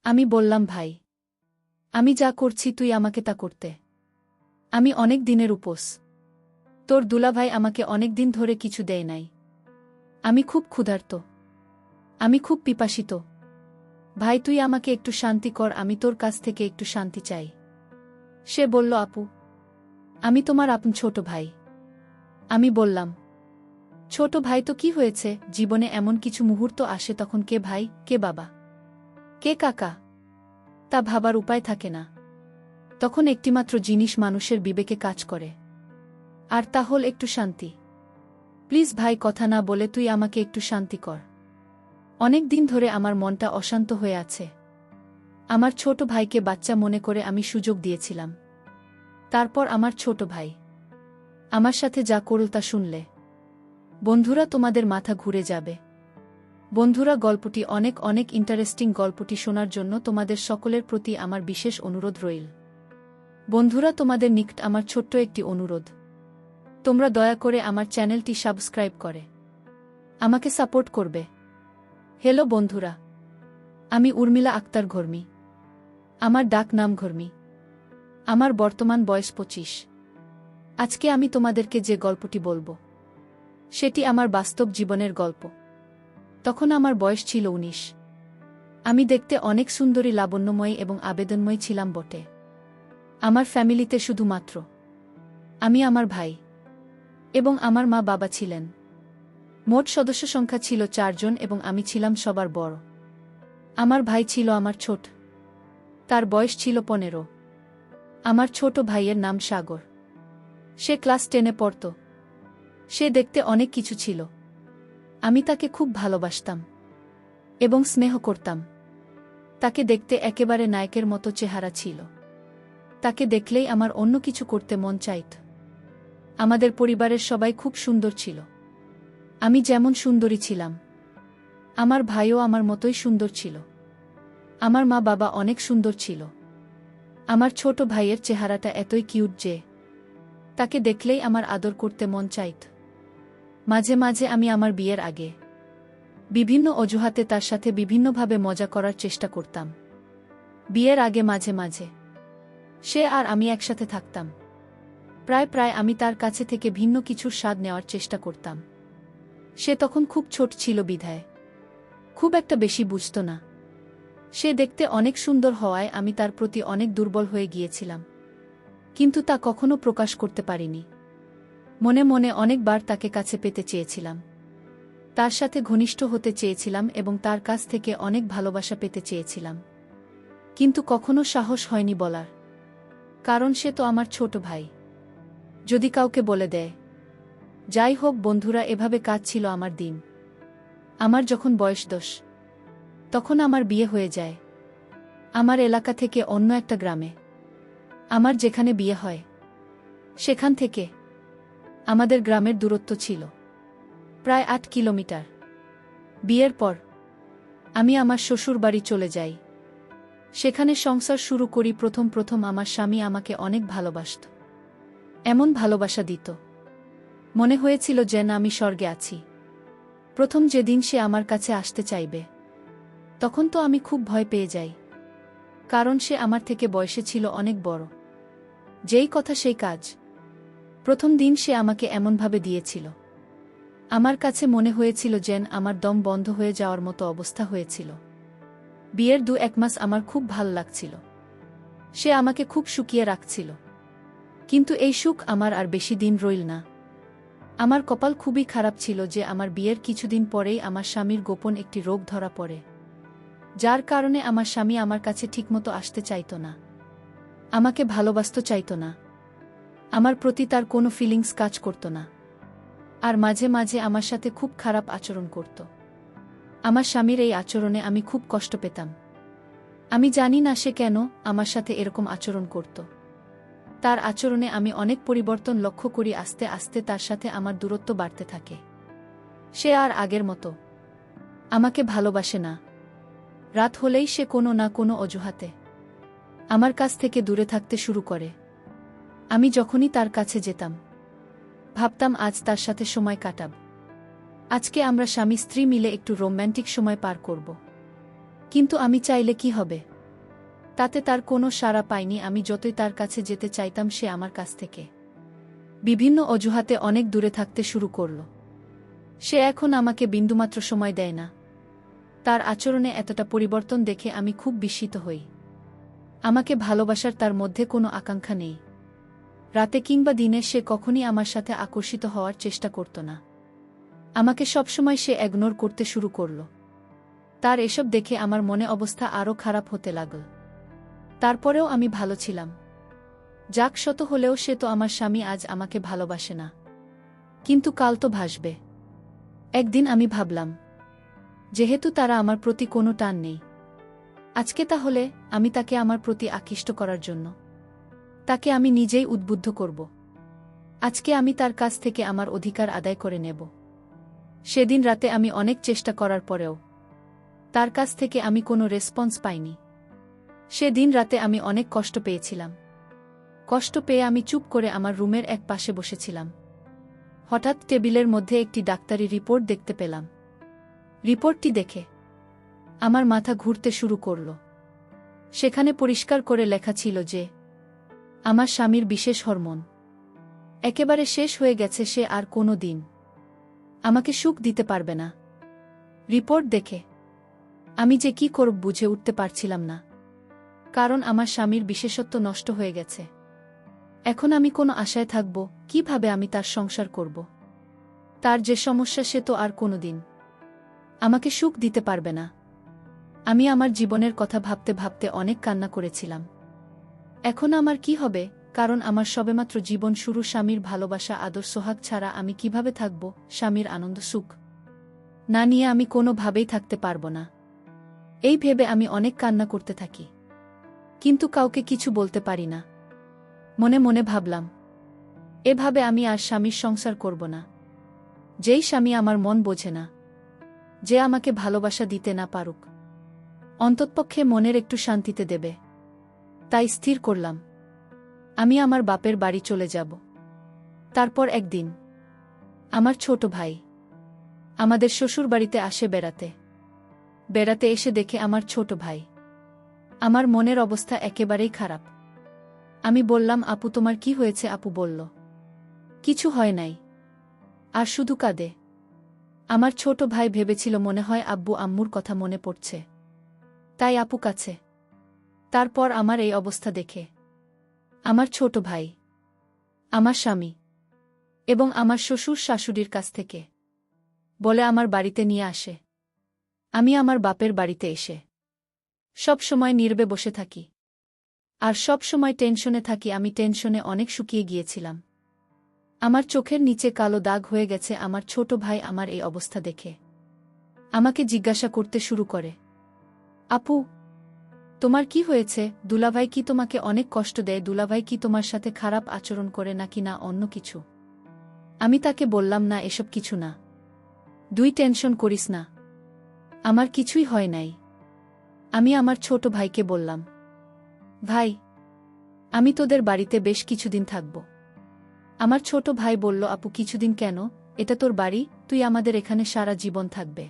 আমি বললাম, ভাই, আমি যা করছি তুই আমাকে তা করতে। আমি অনেক দিনের উপোস। তোর দুলাভাই আমাকে অনেক দিন ধরে কিছু দেয় নাই। আমি খুব ক্ষুধার্ত। আমি খুব পিপাসিত। ভাই, তুই আমাকে একটু শান্তি কর, আমি তোর কাছ থেকে একটু শান্তি চাই। সে বলল, আপু, আমি তোমার আপন ছোট ভাই। আমি বললাম, ছোট ভাই তো কি হয়েছে, জীবনে এমন কিছু মুহূর্ত আসে তখন কে ভাই, কে বাবা, কে কাকা, তা ভাবার উপায় থাকে না। তখন একটিমাত্র জিনিস মানুষের বিবেকে কাজ করে, আর তা হল একটু শান্তি। প্লিজ ভাই, কথা না বলে তুই আমাকে একটু শান্তি কর। অনেক দিন ধরে আমার মনটা অশান্ত হয়ে আছে। আমার ছোট ভাইকে বাচ্চা মনে করে আমি সুযোগ দিয়েছিলাম। তারপর আমার ছোট ভাই আমার সাথে যা করল তা শুনলে বন্ধুরা তোমাদের মাথা ঘুরে যাবে। বন্ধুরা, গল্পটি অনেক অনেক ইন্টারেস্টিং। গল্পটি শোনার জন্য তোমাদের সকলের প্রতি আমার বিশেষ অনুরোধ রইল। বন্ধুরা, তোমাদের নিকট আমার ছোট্ট একটি অনুরোধ, তোমরা দয়া করে আমার চ্যানেলটি সাবস্ক্রাইব করে আমাকে সাপোর্ট করবে। হ্যালো বন্ধুরা, আমি উর্মিলা আক্তার ঘর্মি। আমার ডাক নাম ঘর্মি। আমার বর্তমান বয়স 25। আজকে আমি তোমাদেরকে যে গল্পটি বলবো সেটি আমার বাস্তব জীবনের গল্প। তখন আমার বয়স ছিল 19। আমি দেখতে অনেক সুন্দরী, লাবণ্যময়ী এবং আবেদনময়ী ছিলাম বটে। আমার ফ্যামিলিতে শুধুমাত্র আমি, আমার ভাই এবং আমার মা বাবা ছিলেন। মোট সদস্য সংখ্যা ছিল 4 জন এবং আমি ছিলাম সবার বড়। আমার ভাই ছিল আমার ছোট, তার বয়স ছিল 15। আমার ছোট ভাইয়ের নাম সাগর। সে ক্লাস 10-এ পড়ত। সে দেখতে অনেক কিছু ছিল। আমি তাকে খুব ভালোবাসতাম এবং স্নেহ করতাম। তাকে দেখতে একেবারে নায়কের মতো চেহারা ছিল। তাকে দেখলেই আমার অন্য কিছু করতে মন চাইত। আমাদের পরিবারের সবাই খুব সুন্দর ছিল। আমি যেমন সুন্দরী ছিলাম, আমার ভাইও আমার মতোই সুন্দর ছিল। আমার মা বাবা অনেক সুন্দর ছিল। আমার ছোট ভাইয়ের চেহারাটা এতই কিউট যে তাকে দেখলেই আমার আদর করতে মন চাইত। মাঝে মাঝে আমি আমার বিয়ের আগে বিভিন্ন অজুহাতে তার সাথে বিভিন্নভাবে মজা করার চেষ্টা করতাম। বিয়ের আগে মাঝে মাঝে সে আর আমি একসাথে থাকতাম। প্রায় আমি তার কাছে থেকে ভিন্ন কিছুর স্বাদ নেওয়ার চেষ্টা করতাম। সে তখন খুব ছোট ছিল বিধায় খুব একটা বেশি বুঝত না। সে দেখতে অনেক সুন্দর হওয়ায় আমি তার প্রতি অনেক দুর্বল হয়ে গিয়েছিলাম, কিন্তু তা কখনো প্রকাশ করতে পারিনি। মনে মনে অনেকবার তাকে কাছে পেতে চেয়েছিলাম, তার সাথে ঘনিষ্ঠ হতে চেয়েছিলাম এবং তার কাছ থেকে অনেক ভালোবাসা পেতে চেয়েছিলাম, কিন্তু কখনো সাহস হয়নি বলার। কারণ সে তো আমার ছোট ভাই, যদি কাউকে বলে দেয়। যাই হোক বন্ধুরা, এভাবে কাটছিল আমার দিন। আমার যখন বয়স 10, তখন আমার বিয়ে হয়ে যায় আমার এলাকা থেকে অন্য একটা গ্রামে। আমার যেখানে বিয়ে হয় সেখান থেকে আমাদের গ্রামের দূরত্ব ছিল প্রায় 8 কিলোমিটার। বিয়ের পর আমি আমার শ্বশুর বাড়ি চলে যাই। সেখানে সংসার শুরু করি। প্রথম আমার স্বামী আমাকে অনেক ভালোবাসত। এমন ভালোবাসা দিত, মনে হয়েছিল যেন আমি স্বর্গে আছি। প্রথম যেদিন সে আমার কাছে আসতে চাইবে, তখন তো আমি খুব ভয় পেয়ে যাই, কারণ সে আমার থেকে বয়সে ছিল অনেক বড়। যেই কথা সেই কাজ। প্রথম দিন সে আমাকে এমনভাবে দিয়েছিল, আমার কাছে মনে হয়েছিল যেন আমার দম বন্ধ হয়ে যাওয়ার মতো অবস্থা হয়েছিল। বিয়ের 2-1 মাস আমার খুব ভাল লাগছিল। সে আমাকে খুব শুকিয়ে রাখছিল, কিন্তু এই সুখ আমার আর বেশি দিন রইল না। আমার কপাল খুবই খারাপ ছিল যে আমার বিয়ের কিছুদিন পরেই আমার স্বামীর গোপন একটি রোগ ধরা পড়ে, যার কারণে আমার স্বামী আমার কাছে ঠিকমতো আসতে চাইত না, আমাকে ভালোবাসতে চাইত না, আমার প্রতি তার কোনো ফিলিংস কাজ করত না, আর মাঝে মাঝে আমার সাথে খুব খারাপ আচরণ করত। আমার স্বামীর এই আচরণে আমি খুব কষ্ট পেতাম। আমি জানি না সে কেন আমার সাথে এরকম আচরণ করত। তার আচরণে আমি অনেক পরিবর্তন লক্ষ্য করি। আস্তে আস্তে তার সাথে আমার দূরত্ব বাড়তে থাকে। সে আর আগের মতো আমাকে ভালোবাসে না। রাত হলেই সে কোনো না কোনো অজুহাতে আমার কাছ থেকে দূরে থাকতে শুরু করে। আমি যখনই তার কাছে যেতাম, ভাবতাম আজ তার সাথে সময় কাটাব। আজকে আমরা স্বামী স্ত্রী মিলে একটু রোম্যান্টিক সময় পার করব। কিন্তু আমি চাইলে কি হবে? তাতে তার কোনো সাড়া পায়নি। আমি যতই তার কাছে যেতে চাইতাম সে আমার কাছ থেকে বিভিন্ন অজুহাতে অনেক দূরে থাকতে শুরু করল। সে এখন আমাকে বিন্দুমাত্র সময় দেয় না। তার আচরণে এতটা পরিবর্তন দেখে আমি খুব বিস্মিত হই। আমাকে ভালোবাসার তার মধ্যে কোনো আকাঙ্ক্ষা নেই। রাতে কিংবা দিনে সে কখনই আমার সাথে আকর্ষিত হওয়ার চেষ্টা করত না। আমাকে সবসময় সে ইগনোর করতে শুরু করল। তার এসব দেখে আমার মনে অবস্থা আরও খারাপ হতে লাগল। তারপরেও আমি ভালো ছিলাম। যাক শত হলেও সে তো আমার স্বামী, আজ আমাকে ভালোবাসে না, কিন্তু কাল তো ভাসবে। একদিন আমি ভাবলাম, যেহেতু তারা আমার প্রতি কোনো টান নেই, আজকে তাহলে আমি তাকে আমার প্রতি আকৃষ্ট করার জন্য তাকে আমি নিজেই উদ্বুদ্ধ করব। আজকে আমি তার কাছ থেকে আমার অধিকার আদায় করে নেব। সেদিন রাতে আমি অনেক চেষ্টা করার পরেও তার কাছ থেকে আমি কোনো রেসপন্স পাইনি। সেদিন রাতে আমি অনেক কষ্ট পেয়েছিলাম। কষ্ট পেয়ে আমি চুপ করে আমার রুমের এক পাশে বসেছিলাম। হঠাৎ টেবিলের মধ্যে একটি ডাক্তারি রিপোর্ট দেখতে পেলাম। রিপোর্টটি দেখে আমার মাথা ঘুরতে শুরু করল। সেখানে পরিষ্কার করে লেখা ছিল যে আমার স্বামীর বিশেষ হরমোন একেবারে শেষ হয়ে গেছে। সে আর কোনো দিন আমাকে সুখ দিতে পারবে না। রিপোর্ট দেখে আমি যে কি করব বুঝে উঠতে পারছিলাম না, কারণ আমার স্বামীর বিশেষত্ব নষ্ট হয়ে গেছে। এখন আমি কোনো আশায় থাকব? কিভাবে আমি তার সংসার করব? তার যে সমস্যা, সে তো আর কোনোদিন আমাকে সুখ দিতে পারবে না। আমি আমার জীবনের কথা ভাবতে ভাবতে অনেক কান্না করেছিলাম। এখন আমার কি হবে? কারণ আমার সবেমাত্র জীবন শুরু। স্বামীর ভালোবাসা, আদর, সোহাগ ছাড়া আমি কিভাবে থাকব? স্বামীর আনন্দ সুখ না নিয়ে আমি কোনোভাবেই থাকতে পারব না। এই ভেবে আমি অনেক কান্না করতে থাকি, কিন্তু কাউকে কিছু বলতে পারি না। মনে মনে ভাবলাম, এভাবে আমি আর স্বামীর সংসার করব না। যেই স্বামী আমার মন বোঝে না, যে আমাকে ভালোবাসা দিতে না পারুক, অন্ততপক্ষে মনের একটু শান্তিতে দেবে। তাই স্থির করলাম, আমি আমার বাপের বাড়ি চলে যাব। তারপর একদিন আমার ছোট ভাই আমাদের শ্বশুর বাড়িতে আসে বেড়াতে। বেড়াতে এসে দেখে আমার ছোট ভাই। আমার মনের অবস্থা একেবারেই খারাপ। আমি বললাম, আপু তোমার কি হয়েছে? আপু বলল, কিছু হয় নাই, আর শুধু কাঁদে। আমার ছোট ভাই ভেবেছিল মনে হয় আব্বু আম্মুর কথা মনে পড়ছে, তাই আপু কাছে। তারপর আমার এই অবস্থা দেখে আমার ছোট ভাই, আমার স্বামী এবং আমার শ্বশুর শাশুড়ির কাছ থেকে বলে আমার বাড়িতে নিয়ে আসে। আমি আমার বাপের বাড়িতে এসে সব সময় নীরবে বসে থাকি, আর সব সময় টেনশনে থাকি। আমি টেনশনে অনেক শুকিয়ে গিয়েছিলাম। আমার চোখের নিচে কালো দাগ হয়ে গেছে। আমার ছোট ভাই আমার এই অবস্থা দেখে আমাকে জিজ্ঞাসা করতে শুরু করে, আপু তোমার কি হয়েছে? দুলাভাই কি তোমাকে অনেক কষ্ট দেয়? দুলাভাই কি তোমার সাথে খারাপ আচরণ করে নাকি না অন্য কিছু? আমি তাকে বললাম, না, এসব কিছু না। টেনশন করিস না, আমার কিছুই হয় নাই। আমি আমার ছোট ভাইকে বললাম, ভাই আমি তোদের বাড়িতে বেশ কিছুদিন থাকব। আমার ছোট ভাই বলল, আপু কিছুদিন কেন? এটা তোর বাড়ি, তুই আমাদের এখানে সারা জীবন থাকবে।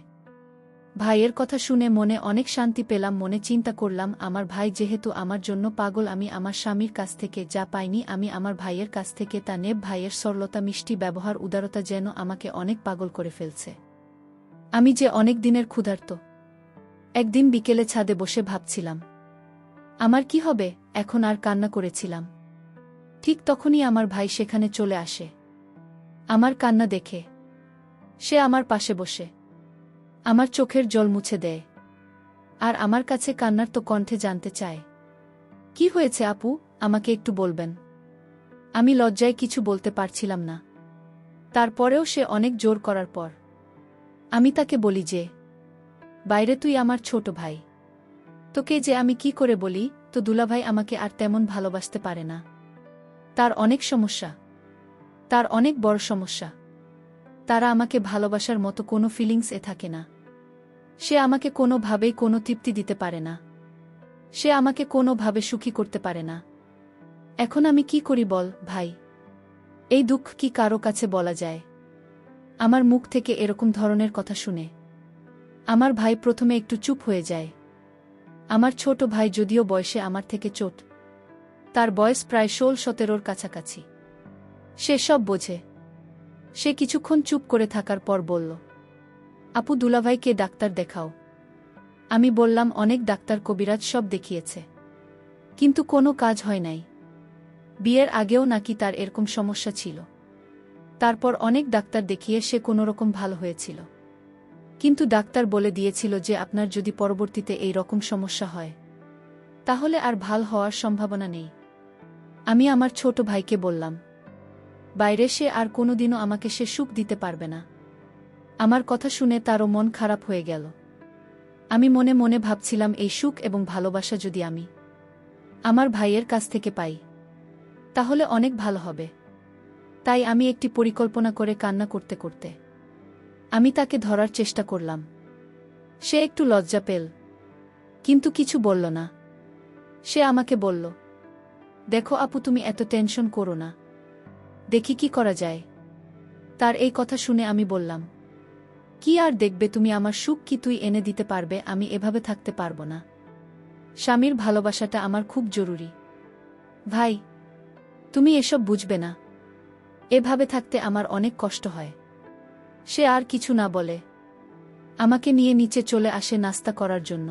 ভাইয়ের কথা শুনে মনে অনেক শান্তি পেলাম। মনে চিন্তা করলাম, আমার ভাই যেহেতু আমার জন্য পাগল, আমি আমার স্বামীর কাছ থেকে যা পাইনি আমি আমার ভাইয়ের কাছ থেকে তা নেব। ভাইয়ের সরলতা, মিষ্টি ব্যবহার, উদারতা যেন আমাকে অনেক পাগল করে ফেলছে। আমি যে অনেক দিনের ক্ষুধার্ত। একদিন বিকেলে ছাদে বসে ভাবছিলাম আমার কি হবে এখন, আর কান্না করেছিলাম। ঠিক তখনই আমার ভাই সেখানে চলে আসে। আমার কান্না দেখে সে আমার পাশে বসে আমার চোখের জল মুছে দেয়, আর আমার কাছে কান্নার তো কণ্ঠে জানতে চায়, কি হয়েছে আপু, আমাকে একটু বলবেন? আমি লজ্জায় কিছু বলতে পারছিলাম না। তারপরেও সে অনেক জোর করার পর আমি তাকে বলি যে, বাইরে তুই আমার ছোট ভাই, তোকে যে আমি কি করে বলি? তো দুলাভাই আমাকে আর তেমন ভালোবাসতে পারে না। তার অনেক সমস্যা, তার অনেক বড় সমস্যা। তারা আমাকে ভালোবাসার মতো কোনো ফিলিংস থাকে না। সে আমাকে কোনোভাবেই কোনো তৃপ্তি দিতে পারে না। সে আমাকে কোনোভাবে সুখী করতে পারে না। এখন আমি কি করি বল ভাই? এই দুঃখ কি কারো কাছে বলা যায়? আমার মুখ থেকে এরকম ধরনের কথা শুনে আমার ভাই প্রথমে একটু চুপ হয়ে যায়। আমার ছোট ভাই যদিও বয়সে আমার থেকে ছোট, তার বয়স প্রায় 16-17 কাছাকাছি। সে সব বোঝে। সে কিছুক্ষণ চুপ করে থাকার পর বলল, আপু, দুলাভাইকে ডাক্তার দেখাও। আমি বললাম, অনেক ডাক্তার কবিরাজ সব দেখিয়েছে, কিন্তু কোনো কাজ হয় নাই। বিয়ের আগেও নাকি তার এরকম সমস্যা ছিল। তারপর অনেক ডাক্তার দেখিয়ে সে কোনোরকম ভালো হয়েছিল, কিন্তু ডাক্তার বলে দিয়েছিল যে আপনার যদি পরবর্তীতে এই রকম সমস্যা হয় তাহলে আর ভাল হওয়ার সম্ভাবনা নেই। আমি আমার ছোট ভাইকে বললাম, বাইরে সে আর কোনোদিনও আমাকে সে সুখ দিতে পারবে না। আমার কথা শুনে তারও মন খারাপ হয়ে গেল। আমি মনে মনে ভাবছিলাম, এই সুখ এবং ভালোবাসা যদি আমি আমার ভাইয়ের কাছ থেকে পাই তাহলে অনেক ভালো হবে। তাই আমি একটি পরিকল্পনা করে কান্না করতে করতে আমি তাকে ধরার চেষ্টা করলাম। সে একটু লজ্জা পেল, কিন্তু কিছু বলল না। সে আমাকে বলল, দেখো আপু, তুমি এত টেনশন করো না, দেখি কি করা যায়। তার এই কথা শুনে আমি বললাম, কি আর দেখবে, তুমি আমার সুখ কি তুই এনে দিতে পারবে? আমি এভাবে থাকতে পারবো না। স্বামীর ভালোবাসাটা আমার খুব জরুরি। ভাই, তুমি এসব বুঝবে না। এভাবে থাকতে আমার অনেক কষ্ট হয়। সে আর কিছু না বলে আমাকে নিয়ে নিচে চলে আসে নাস্তা করার জন্য।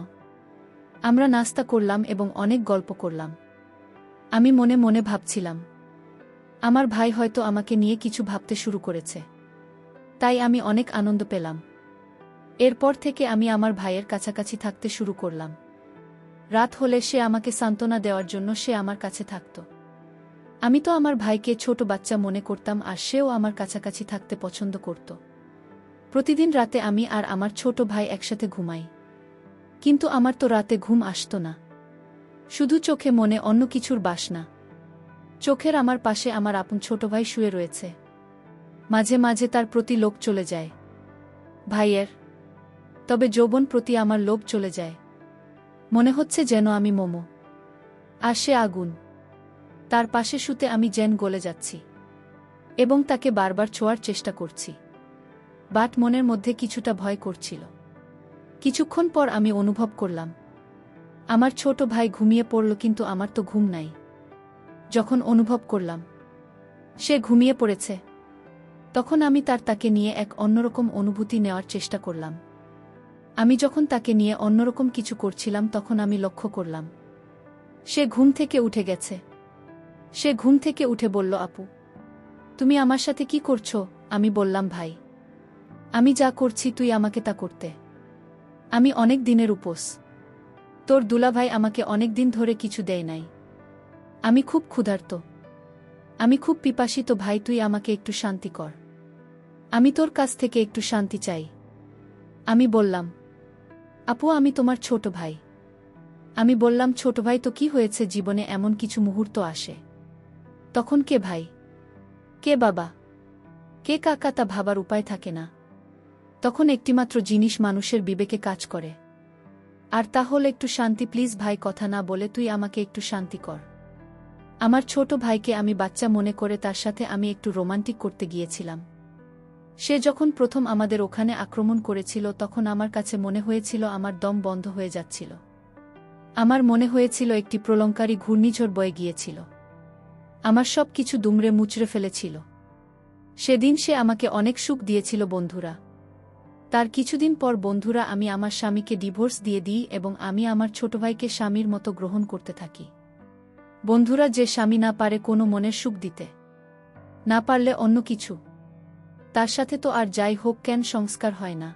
আমরা নাস্তা করলাম এবং অনেক গল্প করলাম। আমি মনে মনে ভাবছিলাম, আমার ভাই হয়তো আমাকে নিয়ে কিছু ভাবতে শুরু করেছে। তাই আমি অনেক আনন্দ পেলাম। এরপর থেকে আমি আমার ভাইয়ের কাছাকাছি থাকতে শুরু করলাম। রাত হলে সে আমাকে সান্ত্বনা দেওয়ার জন্য সে আমার কাছে থাকত। আমি তো আমার ভাইকে ছোট বাচ্চা মনে করতাম, আর সেও আমার কাছাকাছি থাকতে পছন্দ করত। প্রতিদিন রাতে আমি আর আমার ছোট ভাই একসাথে ঘুমাই, কিন্তু আমার তো রাতে ঘুম আসতো না। শুধু চোখে মনে অন্য কিছুর বাসনা। চোখের আমার পাশে আমার আপন ছোট ভাই শুয়ে রয়েছে। মাঝে মাঝে তার প্রতি লোভ চলে যায় ভাইয়ের, তবে যৌবন প্রতি আমার লোভ চলে যায়। মনে হচ্ছে যেন আমি মোমো, আর সে আগুন। তার পাশে শুতে আমি যেন গলে যাচ্ছি এবং তাকে বারবার ছোঁয়ার চেষ্টা করছি, বাট মনের মধ্যে কিছুটা ভয় করছিল। কিছুক্ষণ পর আমি অনুভব করলাম আমার ছোট ভাই ঘুমিয়ে পড়ল, কিন্তু আমার তো ঘুম নাই। যখন অনুভব করলাম সে ঘুমিয়ে পড়েছে, তখন আমি তাকে নিয়ে এক অন্যরকম অনুভূতি নেওয়ার চেষ্টা করলাম। আমি যখন তাকে নিয়ে অন্যরকম কিছু করছিলাম তখন আমি লক্ষ্য করলাম সে ঘুম থেকে উঠে গেছে। সে ঘুম থেকে উঠে বলল, আপু, তুমি আমার সাথে কি করছো? আমি বললাম, ভাই, আমি যা করছি তুই আমাকে তা করতে। আমি অনেক দিনের উপোস। তোর দুলাভাই আমাকে অনেক দিন ধরে কিছু দেয় নাই। আমি খুব ক্ষুধার্ত, আমি খুব পিপাসিত। ভাই, তুই আমাকে একটু শান্তি কর। আমি তোর কাছ থেকে একটু শান্তি চাই। আমি বললাম, আপু, আমি তোমার ছোট ভাই। আমি বললাম, ছোট ভাই তো কি হয়েছে? জীবনে এমন কিছু মুহূর্ত আসে তখন কে ভাই, কে বাবা, কে কাকা তা ভাবার উপায় থাকে না। তখন একটিমাত্র জিনিস মানুষের বিবেকে কাজ করে, আর তা হল একটু শান্তি। প্লিজ ভাই, কথা না বলে তুই আমাকে একটু শান্তি কর। আমার ছোট ভাইকে আমি বাচ্চা মনে করে তার সাথে আমি একটু রোমান্টিক করতে গিয়েছিলাম। সে যখন প্রথম আমাদের ওখানে আক্রমণ করেছিল তখন আমার কাছে মনে হয়েছিল আমার দম বন্ধ হয়ে যাচ্ছিল। আমার মনে হয়েছিল একটি প্রলঙ্কারী ঘূর্ণিঝড় বয়ে গিয়েছিল, আমার সব কিছু দুমড়ে মুচড়ে ফেলেছিল। সেদিন সে আমাকে অনেক সুখ দিয়েছিল বন্ধুরা। তার কিছুদিন পর বন্ধুরা আমি আমার স্বামীকে ডিভোর্স দিয়ে দিই এবং আমি আমার ছোট ভাইকে স্বামীর মতো গ্রহণ করতে থাকি। বন্ধুরা, যে স্বামী না পারে কোনো মনের সুখ দিতে, না পারলে অন্য কিছু, তার সাথে তো আর যাই হোক কেন সংস্কার হয় না।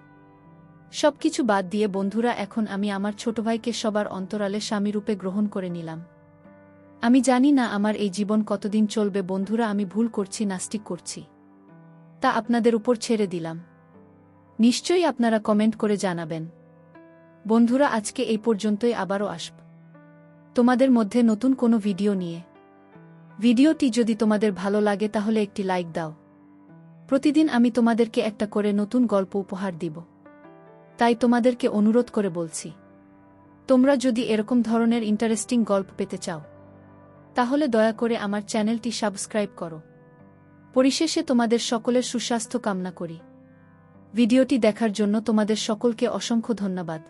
সবকিছু বাদ দিয়ে বন্ধুরা, এখন আমি আমার ছোট ভাইকে সবার অন্তরালে স্বামীরূপে গ্রহণ করে নিলাম। আমি জানি না আমার এই জীবন কতদিন চলবে বন্ধুরা। আমি ভুল করছি, নাস্তিক করছি, তা আপনাদের উপর ছেড়ে দিলাম। নিশ্চয়ই আপনারা কমেন্ট করে জানাবেন। বন্ধুরা, আজকে এই পর্যন্তই। আবারও আসব তোমাদের মধ্যে নতুন কোনো ভিডিও নিয়ে। ভিডিওটি যদি তোমাদের ভালো লাগে তাহলে একটি লাইক দাও। প্রতিদিন আমি তোমাদেরকে একটা করে নতুন গল্প উপহার দিব, তাই তোমাদেরকে অনুরোধ করে বলছি, তোমরা যদি এরকম ধরনের ইন্টারেস্টিং গল্প পেতে চাও তাহলে দয়া করে আমার চ্যানেলটি সাবস্ক্রাইব করো। পরিশেষে তোমাদের সকলের সুস্বাস্থ্য কামনা করি। ভিডিওটি দেখার জন্য তোমাদের সকলকে অসংখ্য ধন্যবাদ।